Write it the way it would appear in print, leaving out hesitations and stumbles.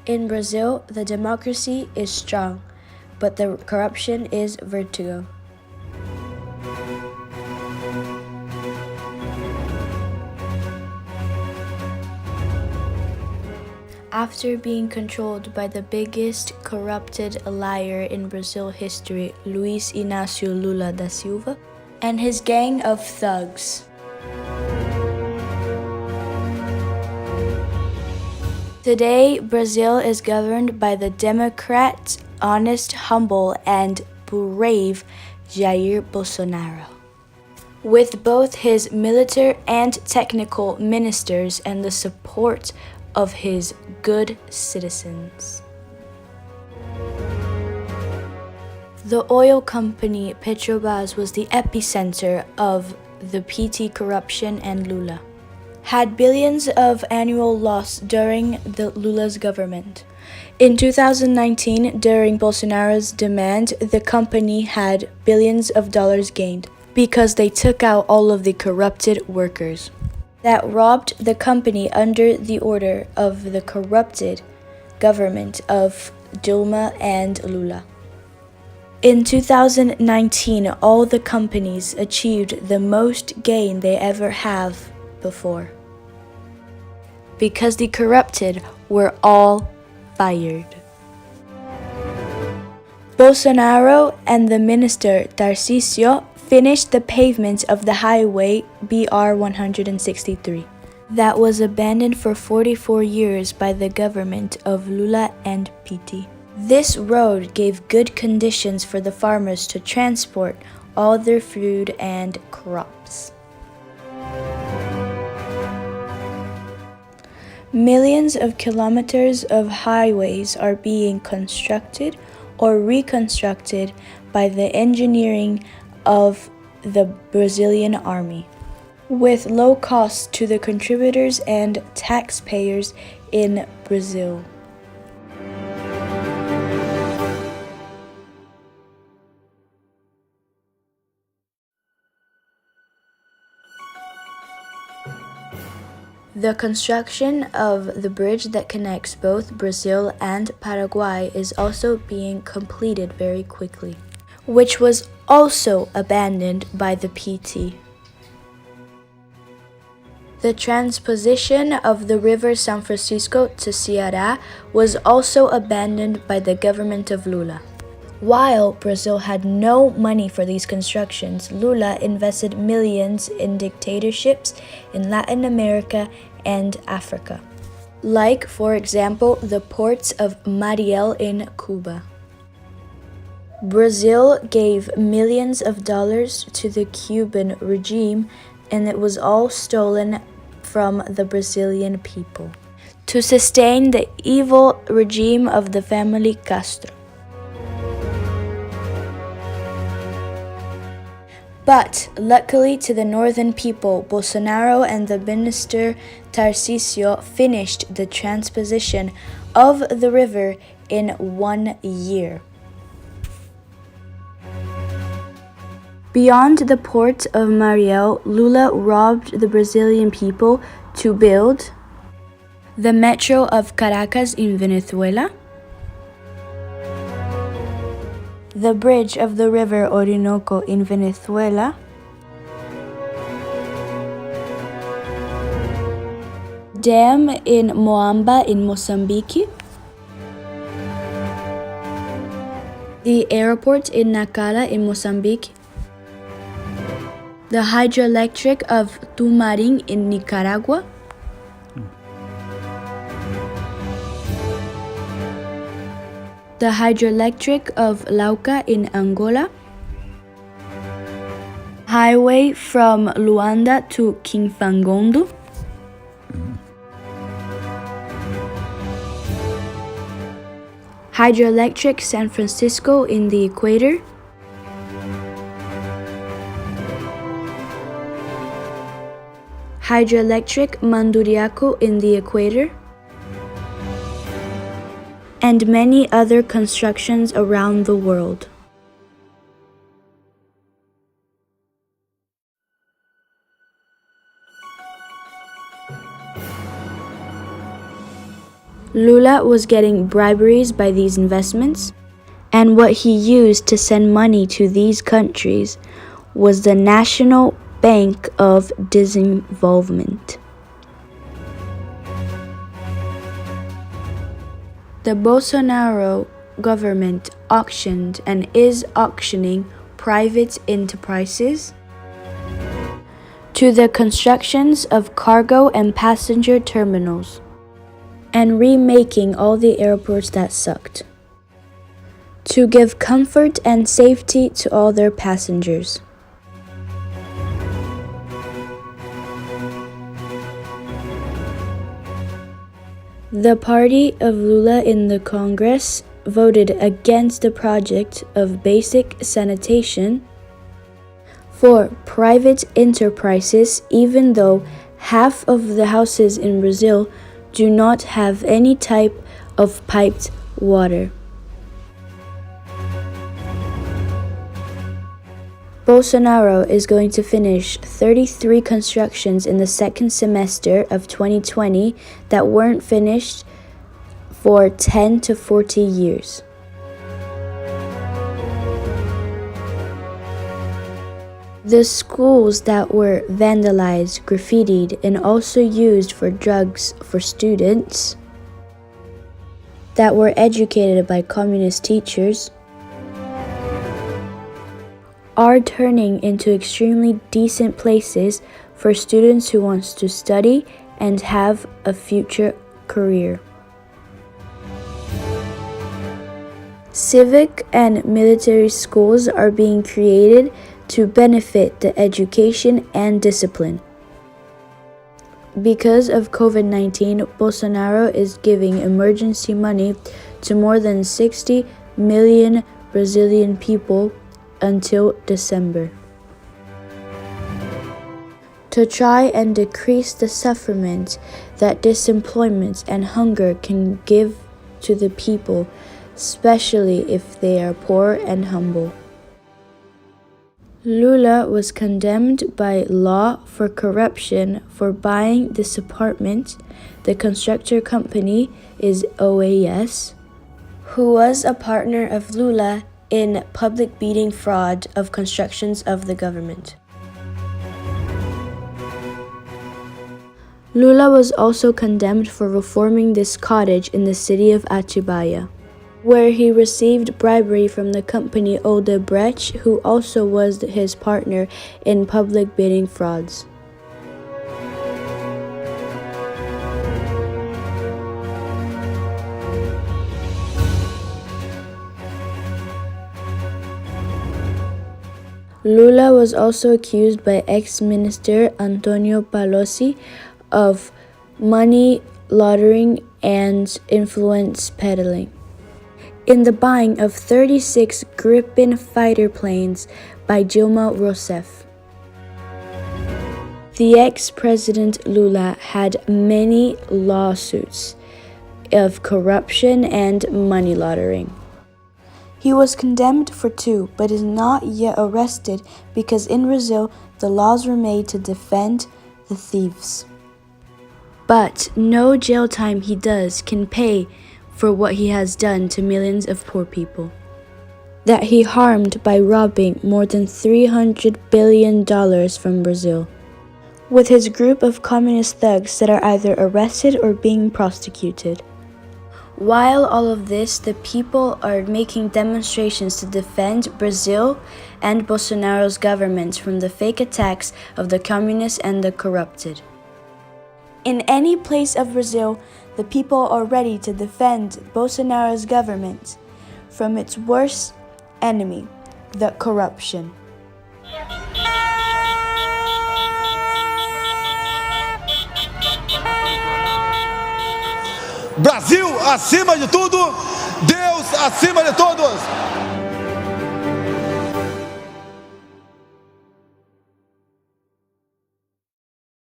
In Brazil, the democracy is strong, but the corruption is vertigo. After being controlled by the biggest corrupted liar in Brazil history, Luiz Inácio Lula da Silva, and his gang of thugs. Today, Brazil is governed by the Democrat, honest, humble, and brave Jair Bolsonaro, with both his military and technical ministers and the support of his good citizens. The oil company Petrobras was the epicenter of the PT corruption, and Lula had billions of annual loss during the Lula's government. In 2019, during Bolsonaro's demand, the company had billions of dollars gained because they took out all of the corrupted workers that robbed the company under the order of the corrupted government of Dilma and Lula. In 2019, all the companies achieved the most gain they ever have before, because the corrupted were all fired. Bolsonaro and the minister Tarcísio finished the pavement of the highway BR-163 that was abandoned for 44 years by the government of Lula and PT. This road gave good conditions for the farmers to transport all their food and crops. Millions of kilometers of highways are being constructed or reconstructed by the engineering of the Brazilian army, with low costs to the contributors and taxpayers in Brazil. The construction of the bridge that connects both Brazil and Paraguay is also being completed very quickly, which was also abandoned by the PT. The transposition of the river São Francisco to Ceará was also abandoned by the government of Lula. While Brazil had no money for these constructions, Lula invested millions in dictatorships in Latin America and Africa, like, for example, the ports of Mariel in Cuba. Brazil gave millions of dollars to the Cuban regime, and it was all stolen from the Brazilian people to sustain the evil regime of the family Castro. But luckily to the northern people, Bolsonaro and the minister Tarcísio finished the transposition of the river in 1 year. Beyond the port of Mariel, Lula robbed the Brazilian people to build the metro of Caracas in Venezuela, the bridge of the river Orinoco in Venezuela, dam in Moamba in Mozambique, the airport in Nacala in Mozambique, the hydroelectric of Tumarin in Nicaragua, the hydroelectric of Lauca in Angola, highway from Luanda to Quinfangondo, hydroelectric San Francisco in the equator, hydroelectric Manduriaco in the equator, and many other constructions around the world. Lula was getting briberies by these investments, and what he used to send money to these countries was the National Bank of Disinvolvement. The Bolsonaro government auctioned and is auctioning private enterprises to the constructions of cargo and passenger terminals and remaking all the airports that sucked to give comfort and safety to all their passengers. The party of Lula in the Congress voted against the project of basic sanitation for private enterprises, even though half of the houses in Brazil do not have any type of piped water. Bolsonaro is going to finish 33 constructions in the second semester of 2020 that weren't finished for 10 to 40 years. The schools that were vandalized, graffitied, and also used for drugs for students that were educated by communist teachers are turning into extremely decent places for students who want to study and have a future career. Civic and military schools are being created to benefit the education and discipline. Because of COVID-19, Bolsonaro is giving emergency money to more than 60 million Brazilian people until December to try and decrease the suffering that disemployment and hunger can give to the people, especially if they are poor and humble. Lula was condemned by law for corruption for buying this apartment. The constructor company is OAS, who was a partner of Lula in public bidding fraud of constructions of the government. Lula was also condemned for reforming this cottage in the city of Atibaia, where he received bribery from the company Odebrecht, who also was his partner in public bidding frauds. Lula was also accused by ex-minister Antonio Palocci of money laundering and influence peddling in the buying of 36 Gripen fighter planes by Dilma Rousseff. The ex-president Lula had many lawsuits of corruption and money laundering. He was condemned for 2, but is not yet arrested because in Brazil, the laws were made to defend the thieves. But no jail time he does can pay for what he has done to millions of poor people that he harmed by robbing more than $300 billion from Brazil, with his group of communist thugs that are either arrested or being prosecuted. While all of this, the people are making demonstrations to defend Brazil and Bolsonaro's government from the fake attacks of the communists and the corrupted. In any place of Brazil, the people are ready to defend Bolsonaro's government from its worst enemy, the corruption. Brasil acima de tudo, Deus acima de todos.